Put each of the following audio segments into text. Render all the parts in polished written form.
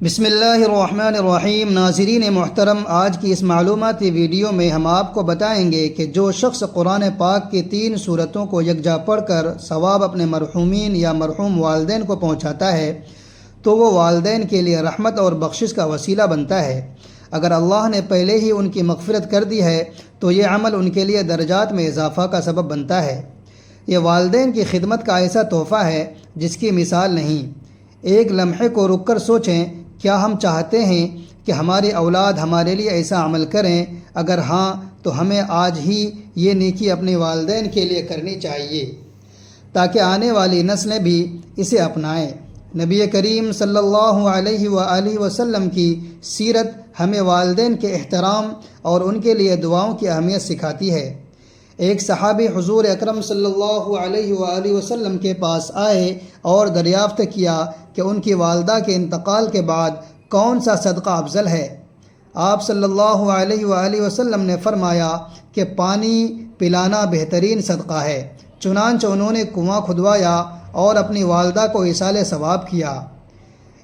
بسم اللہ الرحمن الرحیم۔ ناظرین محترم، آج کی اس معلوماتی ویڈیو میں ہم آپ کو بتائیں گے کہ جو شخص قرآن پاک کی 3 سورتوں کو یکجا پڑھ کر ثواب اپنے مرحومین یا مرحوم والدین کو پہنچاتا ہے تو وہ والدین کے لیے رحمت اور بخشش کا وسیلہ بنتا ہے۔ اگر اللہ نے پہلے ہی ان کی مغفرت کر دی ہے تو یہ عمل ان کے لیے درجات میں اضافہ کا سبب بنتا ہے۔ یہ والدین کی خدمت کا ایسا تحفہ ہے جس کی مثال نہیں۔ ایک لمحے کو رک کر سوچیں، کیا ہم چاہتے ہیں کہ ہماری اولاد ہمارے لیے ایسا عمل کریں؟ اگر ہاں تو ہمیں آج ہی یہ نیکی اپنے والدین کے لیے کرنی چاہیے تاکہ آنے والی نسلیں بھی اسے اپنائیں۔ نبی کریم صلی اللہ علیہ وآلہ وسلم کی سیرت ہمیں والدین کے احترام اور ان کے لیے دعاؤں کی اہمیت سکھاتی ہے۔ ایک صحابی حضور اکرم صلی اللہ علیہ وآلہ وسلم کے پاس آئے اور دریافت کیا کہ ان کی والدہ کے انتقال کے بعد کون سا صدقہ افضل ہے؟ آپ صلی اللہ علیہ وآلہ وسلم نے فرمایا کہ پانی پلانا بہترین صدقہ ہے۔ چنانچہ انہوں نے کنواں کھدوایا اور اپنی والدہ کو ایصال ثواب کیا۔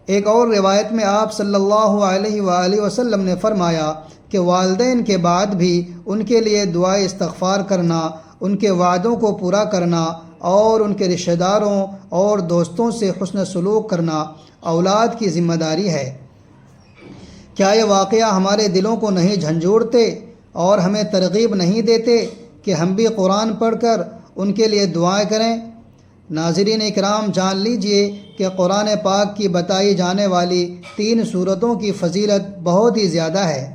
ایک اور روایت میں آپ صلی اللہ علیہ وآلہ وسلم نے فرمایا کہ والدین کے بعد بھی ان کے لیے دعائے استغفار کرنا، ان کے وعدوں کو پورا کرنا اور ان کے رشتہ داروں اور دوستوں سے حسن سلوک کرنا اولاد کی ذمہ داری ہے۔ کیا یہ واقعہ ہمارے دلوں کو نہیں جھنجھوڑتے اور ہمیں ترغیب نہیں دیتے کہ ہم بھی قرآن پڑھ کر ان کے لیے دعائیں کریں؟ ناظرین اکرام، جان لیجئے کہ قرآن پاک کی بتائی جانے والی 3 سورتوں کی فضیلت بہت ہی زیادہ ہے،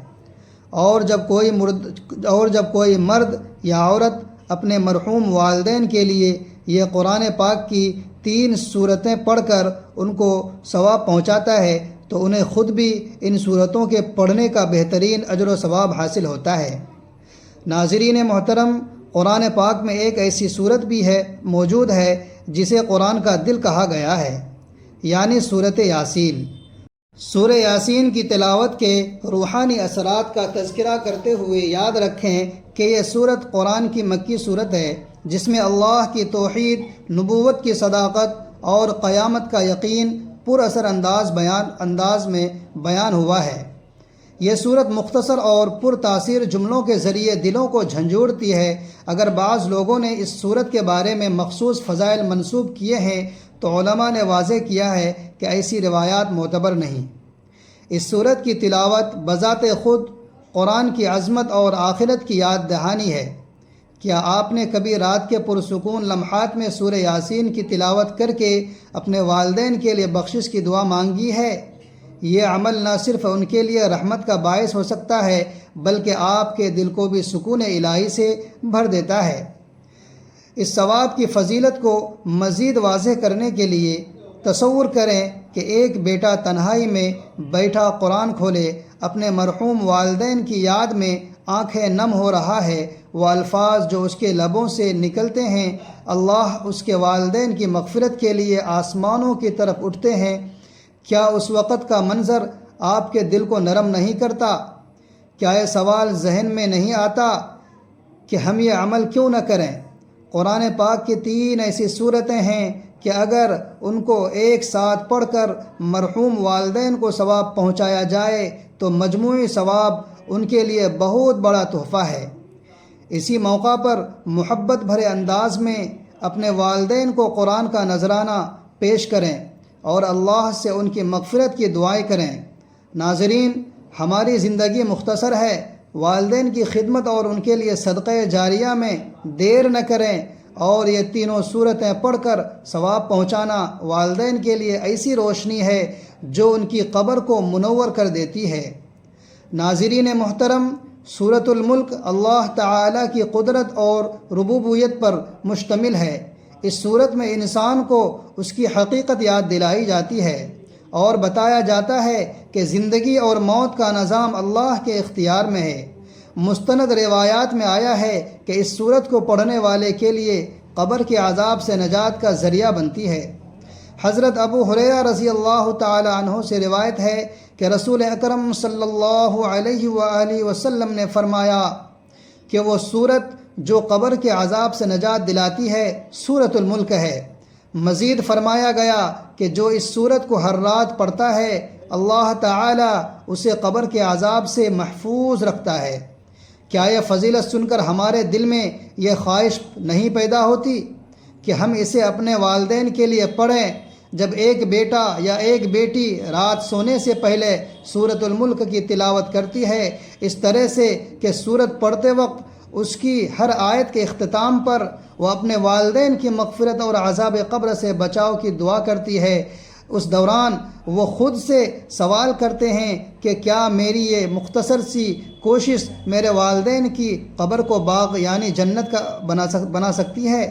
اور جب کوئی مرد یا عورت اپنے مرحوم والدین کے لیے یہ قرآن پاک کی 3 سورتیں پڑھ کر ان کو ثواب پہنچاتا ہے تو انہیں خود بھی ان سورتوں کے پڑھنے کا بہترین اجر و ثواب حاصل ہوتا ہے۔ ناظرین محترم، قرآن پاک میں ایک ایسی سورت بھی موجود ہے جسے قرآن کا دل کہا گیا ہے، یعنی سورۃ یاسین۔ سورہ یاسین کی تلاوت کے روحانی اثرات کا تذکرہ کرتے ہوئے یاد رکھیں کہ یہ سورت قرآن کی مکی سورت ہے جس میں اللہ کی توحید، نبوت کی صداقت اور قیامت کا یقین پر اثر انداز میں بیان ہوا ہے۔ یہ سورت مختصر اور پر تاثیر جملوں کے ذریعے دلوں کو جھنجھوڑتی ہے۔ اگر بعض لوگوں نے اس سورت کے بارے میں مخصوص فضائل منسوب کیے ہیں تو علماء نے واضح کیا ہے کہ ایسی روایات معتبر نہیں۔ اس سورت کی تلاوت بذات خود قرآن کی عظمت اور آخرت کی یاد دہانی ہے۔ کیا آپ نے کبھی رات کے پرسکون لمحات میں سورہ یاسین کی تلاوت کر کے اپنے والدین کے لیے بخشش کی دعا مانگی ہے؟ یہ عمل نہ صرف ان کے لیے رحمت کا باعث ہو سکتا ہے بلکہ آپ کے دل کو بھی سکون الہی سے بھر دیتا ہے۔ اس ثواب کی فضیلت کو مزید واضح کرنے کے لیے تصور کریں کہ ایک بیٹا تنہائی میں بیٹھا قرآن کھولے، اپنے مرحوم والدین کی یاد میں آنکھیں نم ہو رہا ہے۔ وہ الفاظ جو اس کے لبوں سے نکلتے ہیں، اللہ اس کے والدین کی مغفرت کے لیے آسمانوں کی طرف اٹھتے ہیں، کیا اس وقت کا منظر آپ کے دل کو نرم نہیں کرتا؟ کیا یہ سوال ذہن میں نہیں آتا کہ ہم یہ عمل کیوں نہ کریں؟ قرآن پاک کی 3 ایسی سورتیں ہیں کہ اگر ان کو ایک ساتھ پڑھ کر مرحوم والدین کو ثواب پہنچایا جائے تو مجموعی ثواب ان کے لیے بہت بڑا تحفہ ہے۔ اسی موقع پر محبت بھرے انداز میں اپنے والدین کو قرآن کا نذرانہ پیش کریں اور اللہ سے ان کی مغفرت کی دعائیں کریں۔ ناظرین، ہماری زندگی مختصر ہے، والدین کی خدمت اور ان کے لیے صدقہ جاریہ میں دیر نہ کریں، اور یہ 3 سورتیں پڑھ کر ثواب پہنچانا والدین کے لیے ایسی روشنی ہے جو ان کی قبر کو منور کر دیتی ہے۔ ناظرین محترم، سورۃ الملک اللہ تعالیٰ کی قدرت اور ربوبیت پر مشتمل ہے۔ اس سورت میں انسان کو اس کی حقیقت یاد دلائی جاتی ہے اور بتایا جاتا ہے کہ زندگی اور موت کا نظام اللہ کے اختیار میں ہے۔ مستند روایات میں آیا ہے کہ اس سورت کو پڑھنے والے کے لیے قبر کے عذاب سے نجات کا ذریعہ بنتی ہے۔ حضرت ابو ہریرہ رضی اللہ تعالی عنہ سے روایت ہے کہ رسول اکرم صلی اللہ علیہ وآلہ وسلم نے فرمایا کہ وہ سورت جو قبر کے عذاب سے نجات دلاتی ہے سورۃ الملک ہے۔ مزید فرمایا گیا کہ جو اس سورت کو ہر رات پڑھتا ہے اللہ تعالی اسے قبر کے عذاب سے محفوظ رکھتا ہے۔ کیا یہ فضیلت سن کر ہمارے دل میں یہ خواہش نہیں پیدا ہوتی کہ ہم اسے اپنے والدین کے لیے پڑھیں؟ جب ایک بیٹا یا ایک بیٹی رات سونے سے پہلے سورۃ الملک کی تلاوت کرتی ہے اس طرح سے کہ سورت پڑھتے وقت اس کی ہر آیت کے اختتام پر وہ اپنے والدین کی مغفرت اور عذاب قبر سے بچاؤ کی دعا کرتی ہے، اس دوران وہ خود سے سوال کرتے ہیں کہ کیا میری یہ مختصر سی کوشش میرے والدین کی قبر کو باغ یعنی جنت کا بنا سکتی ہے؟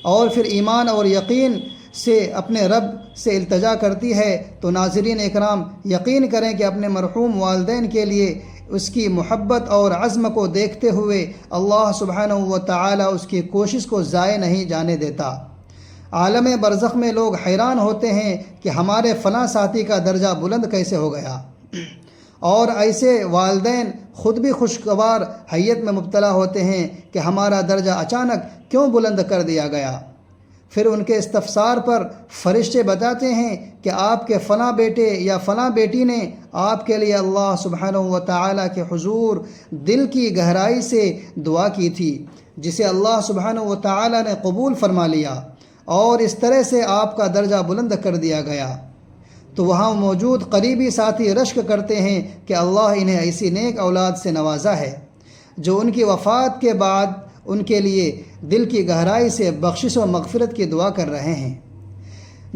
اور پھر ایمان اور یقین سے اپنے رب سے التجا کرتی ہے۔ تو ناظرین اکرام، یقین کریں کہ اپنے مرحوم والدین کے لیے اس کی محبت اور عزم کو دیکھتے ہوئے اللہ سبحانہ و تعالی اس کی کوشش کو ضائع نہیں جانے دیتا۔ عالم برزخ میں لوگ حیران ہوتے ہیں کہ ہمارے فلاں ساتھی کا درجہ بلند کیسے ہو گیا، اور ایسے والدین خود بھی خوشگوار حیت میں مبتلا ہوتے ہیں کہ ہمارا درجہ اچانک کیوں بلند کر دیا گیا۔ پھر ان کے استفسار پر فرشتے بتاتے ہیں کہ آپ کے فلاں بیٹے یا فلاں بیٹی نے آپ کے لیے اللہ سبحانہ و تعالی کے حضور دل کی گہرائی سے دعا کی تھی، جسے اللہ سبحانہ و تعالی نے قبول فرما لیا، اور اس طرح سے آپ کا درجہ بلند کر دیا گیا۔ تو وہاں موجود قریبی ساتھی رشک کرتے ہیں کہ اللہ انہیں ایسی نیک اولاد سے نوازا ہے جو ان کی وفات کے بعد ان کے لیے دل کی گہرائی سے بخشش و مغفرت کی دعا کر رہے ہیں،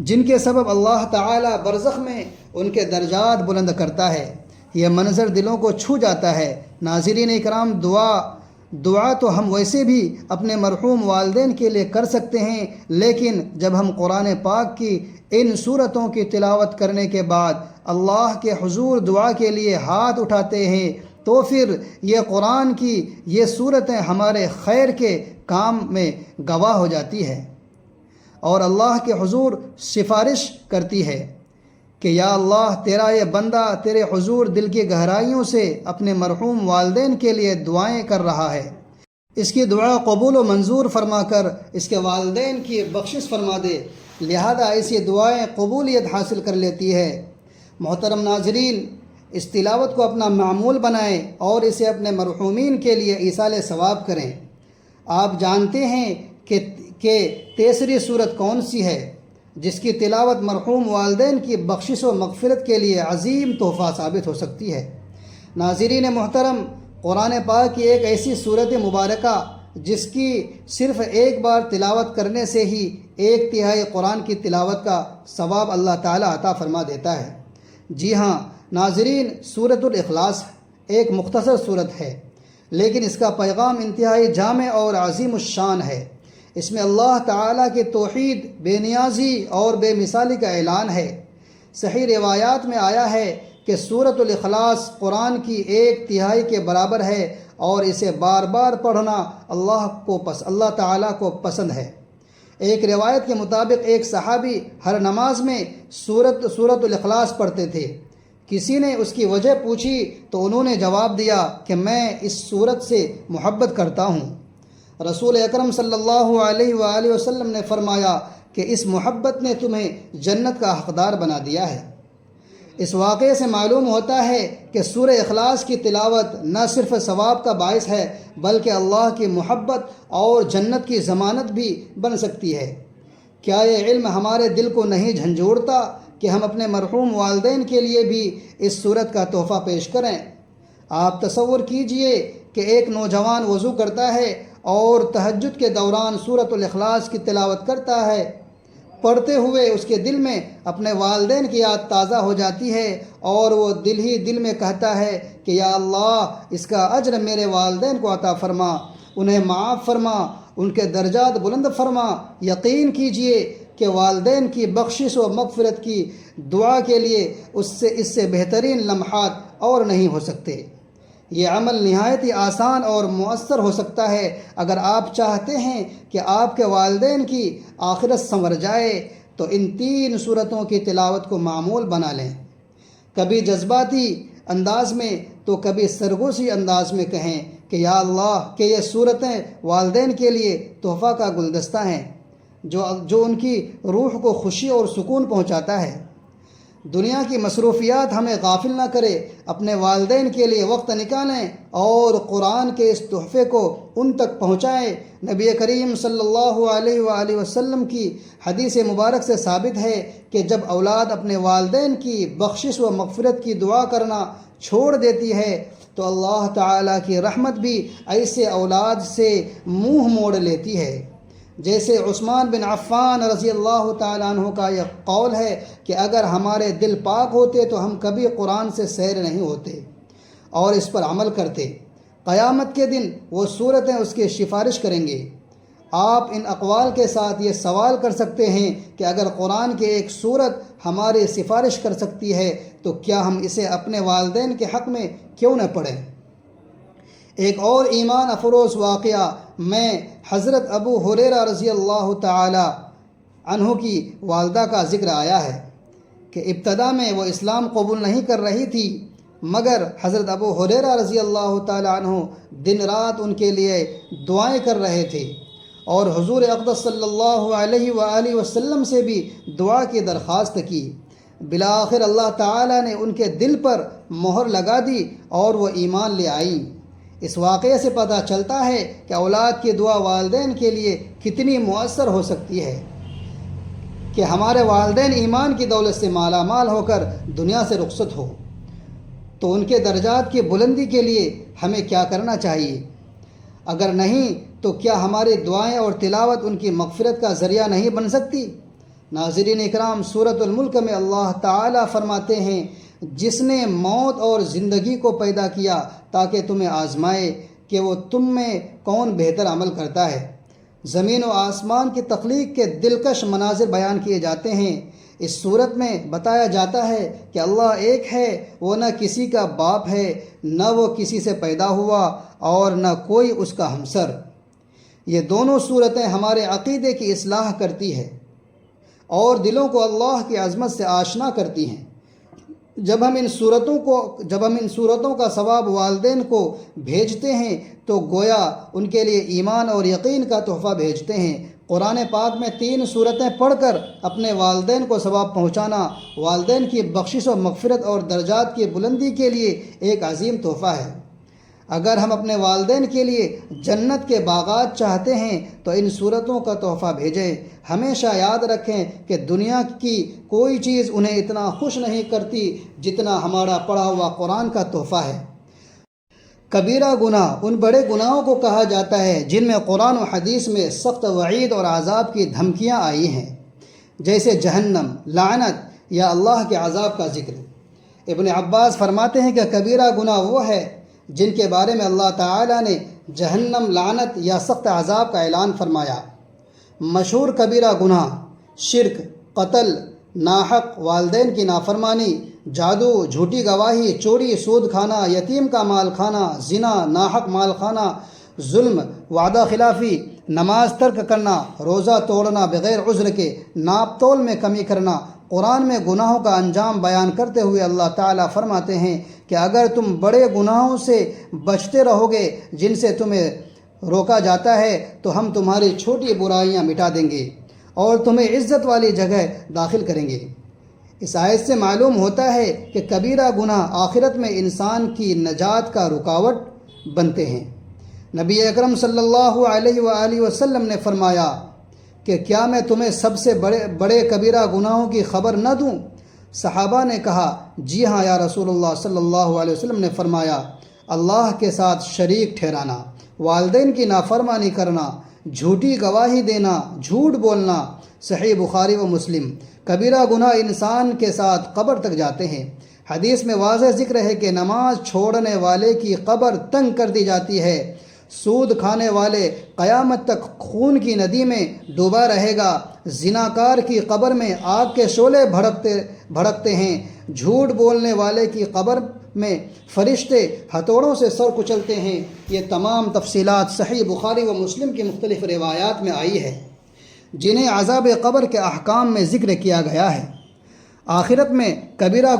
جن کے سبب اللہ تعالی برزخ میں ان کے درجات بلند کرتا ہے۔ یہ منظر دلوں کو چھو جاتا ہے۔ ناظرین اکرام، دعا تو ہم ویسے بھی اپنے مرحوم والدین کے لیے کر سکتے ہیں، لیکن جب ہم قرآن پاک کی ان صورتوں کی تلاوت کرنے کے بعد اللہ کے حضور دعا کے لیے ہاتھ اٹھاتے ہیں تو پھر یہ قرآن کی یہ صورتیں ہمارے خیر کے کام میں گواہ ہو جاتی ہے، اور اللہ کے حضور سفارش کرتی ہے کہ یا اللہ، تیرا یہ بندہ تیرے حضور دل کی گہرائیوں سے اپنے مرحوم والدین کے لیے دعائیں کر رہا ہے، اس کی دعا قبول و منظور فرما کر اس کے والدین کی بخشش فرما دے، لہذا ایسی دعائیں قبولیت حاصل کر لیتی ہے۔ محترم ناظرین، اس تلاوت کو اپنا معمول بنائیں اور اسے اپنے مرحومین کے لیے ایصال ثواب کریں۔ آپ جانتے ہیں کہ تیسری صورت کون سی ہے جس کی تلاوت مرحوم والدین کی بخشش و مغفرت کے لیے عظیم تحفہ ثابت ہو سکتی ہے۔ ناظرین محترم، قرآن پاک کی ایک ایسی صورت مبارکہ جس کی صرف ایک بار تلاوت کرنے سے ہی 1/3 قرآن کی تلاوت کا ثواب اللہ تعالی عطا فرما دیتا ہے۔ جی ہاں ناظرین، سورۃ الاخلاص ایک مختصر صورت ہے، لیکن اس کا پیغام انتہائی جامع اور عظیم الشان ہے۔ اس میں اللہ تعالیٰ کی توحید، بے نیازی اور بے مثالی کا اعلان ہے۔ صحیح روایات میں آیا ہے کہ سورۃ الاخلاص قرآن کی 1/3 کے برابر ہے، اور اسے بار بار پڑھنا اللہ تعالیٰ کو پسند ہے۔ ایک روایت کے مطابق ایک صحابی ہر نماز میں سورۃ الاخلاص پڑھتے تھے۔ کسی نے اس کی وجہ پوچھی تو انہوں نے جواب دیا کہ میں اس سورت سے محبت کرتا ہوں۔ رسول اکرم صلی اللہ علیہ وآلہ وسلم نے فرمایا کہ اس محبت نے تمہیں جنت کا حقدار بنا دیا ہے۔ اس واقعے سے معلوم ہوتا ہے کہ سورہ اخلاص کی تلاوت نہ صرف ثواب کا باعث ہے بلکہ اللہ کی محبت اور جنت کی ضمانت بھی بن سکتی ہے۔ کیا یہ علم ہمارے دل کو نہیں جھنجھوڑتا کہ ہم اپنے مرحوم والدین کے لیے بھی اس صورت کا تحفہ پیش کریں؟ آپ تصور کیجئے کہ ایک نوجوان وضو کرتا ہے اور تہجد کے دوران سورۃ الاخلاص کی تلاوت کرتا ہے۔ پڑھتے ہوئے اس کے دل میں اپنے والدین کی یاد تازہ ہو جاتی ہے، اور وہ دل ہی دل میں کہتا ہے کہ یا اللہ، اس کا اجر میرے والدین کو عطا فرما، انہیں معاف فرما، ان کے درجات بلند فرما۔ یقین کیجئے کہ والدین کی بخشش و مغفرت کی دعا کے لیے اس سے بہترین لمحات اور نہیں ہو سکتے۔ یہ عمل نہایت ہی آسان اور مؤثر ہو سکتا ہے۔ اگر آپ چاہتے ہیں کہ آپ کے والدین کی آخرت سنور جائے تو ان 3 صورتوں کی تلاوت کو معمول بنا لیں۔ کبھی جذباتی انداز میں تو کبھی سرگوشی انداز میں کہیں کہ یا اللہ، کہ یہ صورتیں والدین کے لیے تحفہ کا گلدستہ ہیں جو ان کی روح کو خوشی اور سکون پہنچاتا ہے۔ دنیا کی مصروفیات ہمیں غافل نہ کرے، اپنے والدین کے لیے وقت نکالیں اور قرآن کے اس تحفے کو ان تک پہنچائیں۔ نبی کریم صلی اللہ علیہ وآلہ وسلم کی حدیث مبارک سے ثابت ہے کہ جب اولاد اپنے والدین کی بخشش و مغفرت کی دعا کرنا چھوڑ دیتی ہے تو اللہ تعالیٰ کی رحمت بھی ایسے اولاد سے منہ موڑ لیتی ہے۔ جیسے عثمان بن عفان رضی اللہ تعالیٰ عنہ کا یہ قول ہے کہ اگر ہمارے دل پاک ہوتے تو ہم کبھی قرآن سے سیر نہیں ہوتے اور اس پر عمل کرتے۔ قیامت کے دن وہ صورتیں اس کی سفارش کریں گے۔ آپ ان اقوال کے ساتھ یہ سوال کر سکتے ہیں کہ اگر قرآن کی ایک صورت ہماری سفارش کر سکتی ہے تو کیا ہم اسے اپنے والدین کے حق میں کیوں نہ پڑھیں؟ ایک اور ایمان افروز واقعہ میں حضرت ابو ہریرہ رضی اللہ تعالی عنہ کی والدہ کا ذکر آیا ہے کہ ابتدا میں وہ اسلام قبول نہیں کر رہی تھی، مگر حضرت ابو ہریرہ رضی اللہ تعالی عنہ دن رات ان کے لیے دعائیں کر رہے تھے اور حضور اقدس صلی اللہ علیہ وآلہ وسلم سے بھی دعا کی درخواست کی۔ بالآخر اللہ تعالی نے ان کے دل پر مہر لگا دی اور وہ ایمان لے آئیں۔ اس واقعے سے پتہ چلتا ہے کہ اولاد کی دعا والدین کے لیے کتنی مؤثر ہو سکتی ہے کہ ہمارے والدین ایمان کی دولت سے مالا مال ہو کر دنیا سے رخصت ہو تو ان کے درجات کی بلندی کے لیے ہمیں کیا کرنا چاہیے؟ اگر نہیں تو کیا ہماری دعائیں اور تلاوت ان کی مغفرت کا ذریعہ نہیں بن سکتی؟ ناظرین اکرام، سورۃ الملک میں اللہ تعالیٰ فرماتے ہیں، جس نے موت اور زندگی کو پیدا کیا تاکہ تمہیں آزمائے کہ وہ تم میں کون بہتر عمل کرتا ہے۔ زمین و آسمان کی تخلیق کے دلکش مناظر بیان کیے جاتے ہیں۔ اس صورت میں بتایا جاتا ہے کہ اللہ ایک ہے، وہ نہ کسی کا باپ ہے، نہ وہ کسی سے پیدا ہوا اور نہ کوئی اس کا ہمسر۔ یہ دونوں صورتیں ہمارے عقیدے کی اصلاح کرتی ہے اور دلوں کو اللہ کی عظمت سے آشنا کرتی ہیں۔ جب ہم ان صورتوں کا ثواب والدین کو بھیجتے ہیں تو گویا ان کے لیے ایمان اور یقین کا تحفہ بھیجتے ہیں۔ قرآن پاک میں 3 صورتیں پڑھ کر اپنے والدین کو ثواب پہنچانا والدین کی بخشش و مغفرت اور درجات کی بلندی کے لیے ایک عظیم تحفہ ہے۔ اگر ہم اپنے والدین کے لیے جنت کے باغات چاہتے ہیں تو ان صورتوں کا تحفہ بھیجیں۔ ہمیشہ یاد رکھیں کہ دنیا کی کوئی چیز انہیں اتنا خوش نہیں کرتی جتنا ہمارا پڑھا ہوا قرآن کا تحفہ ہے۔ کبیرہ گناہ ان بڑے گناہوں کو کہا جاتا ہے جن میں قرآن و حدیث میں سخت وعید اور عذاب کی دھمکیاں آئی ہیں، جیسے جہنم، لعنت یا اللہ کے عذاب کا ذکر۔ ابن عباس فرماتے ہیں کہ کبیرہ گناہ وہ ہے جن کے بارے میں اللہ تعالیٰ نے جہنم، لعنت یا سخت عذاب کا اعلان فرمایا۔ مشہور کبیرہ گناہ شرک، قتل، ناحق والدین کی نافرمانی، جادو، جھوٹی گواہی، چوری، سود کھانا، یتیم کا مال کھانا، زنا، ناحق مال کھانا، ظلم، وعدہ خلافی، نماز ترک کرنا، روزہ توڑنا بغیر عذر کے، ناپ تول میں کمی کرنا۔ قرآن میں گناہوں کا انجام بیان کرتے ہوئے اللہ تعالیٰ فرماتے ہیں کہ اگر تم بڑے گناہوں سے بچتے رہو گے جن سے تمہیں روکا جاتا ہے تو ہم تمہاری چھوٹی برائیاں مٹا دیں گے اور تمہیں عزت والی جگہ داخل کریں گے۔ اس آیت سے معلوم ہوتا ہے کہ کبیرہ گناہ آخرت میں انسان کی نجات کا رکاوٹ بنتے ہیں۔ نبی اکرم صلی اللہ علیہ وآلہ وسلم نے فرمایا کہ کیا میں تمہیں سب سے بڑے کبیرہ گناہوں کی خبر نہ دوں؟ صحابہ نے کہا جی ہاں یا رسول اللہ صلی اللہ علیہ وسلم نے فرمایا اللہ کے ساتھ شریک ٹھہرانا، والدین کی نافرمانی کرنا، جھوٹی گواہی دینا، جھوٹ بولنا۔ صحیح بخاری و مسلم۔ کبیرہ گناہ انسان کے ساتھ قبر تک جاتے ہیں۔ حدیث میں واضح ذکر ہے کہ نماز چھوڑنے والے کی قبر تنگ کر دی جاتی ہے، سود کھانے والے قیامت تک خون کی ندی میں ڈوبا رہے گا، زناکار کی قبر میں آگ کے شعلے بھڑکتے ہیں، جھوٹ بولنے والے کی قبر میں فرشتے ہتھوڑوں سے سر کچلتے ہیں۔ یہ تمام تفصیلات صحیح بخاری و مسلم کی مختلف روایات میں آئی ہے جنہیں عذاب قبر کے احکام میں ذکر کیا گیا ہے۔ آخرت میں کبیرہ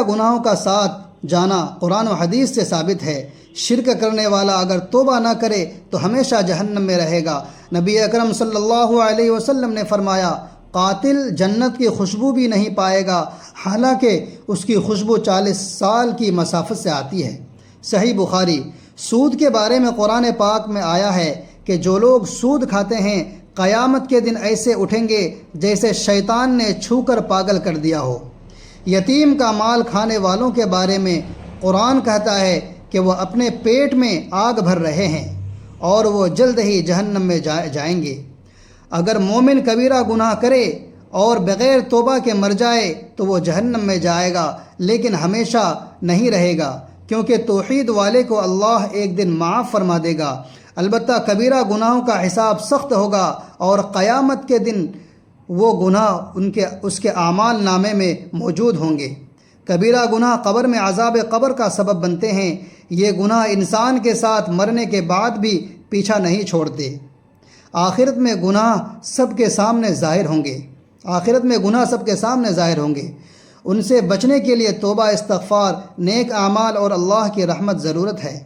گناہوں کا ساتھ جانا قرآن و حدیث سے ثابت ہے۔ شرک کرنے والا اگر توبہ نہ کرے تو ہمیشہ جہنم میں رہے گا۔ نبی اکرم صلی اللہ علیہ وسلم نے فرمایا قاتل جنت کی خوشبو بھی نہیں پائے گا، حالانکہ اس کی خوشبو 40 سال کی مسافت سے آتی ہے۔ صحیح بخاری۔ سود کے بارے میں قرآن پاک میں آیا ہے کہ جو لوگ سود کھاتے ہیں قیامت کے دن ایسے اٹھیں گے جیسے شیطان نے چھو کر پاگل کر دیا ہو۔ یتیم کا مال کھانے والوں کے بارے میں قرآن کہتا ہے کہ وہ اپنے پیٹ میں آگ بھر رہے ہیں اور وہ جلد ہی جہنم میں جائیں گے۔ اگر مومن کبیرہ گناہ کرے اور بغیر توبہ کے مر جائے تو وہ جہنم میں جائے گا، لیکن ہمیشہ نہیں رہے گا، کیونکہ توحید والے کو اللہ ایک دن معاف فرما دے گا۔ البتہ کبیرہ گناہوں کا حساب سخت ہوگا اور قیامت کے دن وہ گناہ اس کے اعمال نامے میں موجود ہوں گے۔ کبیرہ گناہ قبر میں عذاب قبر کا سبب بنتے ہیں۔ یہ گناہ انسان کے ساتھ مرنے کے بعد بھی پیچھا نہیں چھوڑتے۔ آخرت میں گناہ سب کے سامنے ظاہر ہوں گے۔ آخرت میں گناہ سب کے سامنے ظاہر ہوں گے۔ ان سے بچنے کے لیے توبہ، استغفار، نیک اعمال اور اللہ کی رحمت ضرورت ہے۔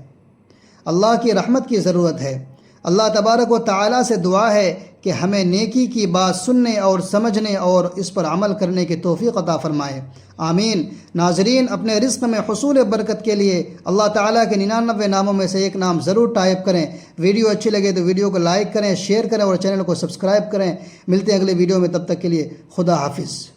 اللہ کی رحمت کی ضرورت ہے۔ اللہ تبارک و تعالیٰ سے دعا ہے کہ ہمیں نیکی کی بات سننے اور سمجھنے اور اس پر عمل کرنے کی توفیق عطا فرمائے۔ آمین۔ ناظرین، اپنے رزق میں حصول برکت کے لیے اللہ تعالیٰ کے 99 ناموں میں سے ایک نام ضرور ٹائپ کریں۔ ویڈیو اچھی لگے تو ویڈیو کو لائک کریں، شیئر کریں اور چینل کو سبسکرائب کریں۔ ملتے ہیں اگلے ویڈیو میں، تب تک کے لیے خدا حافظ۔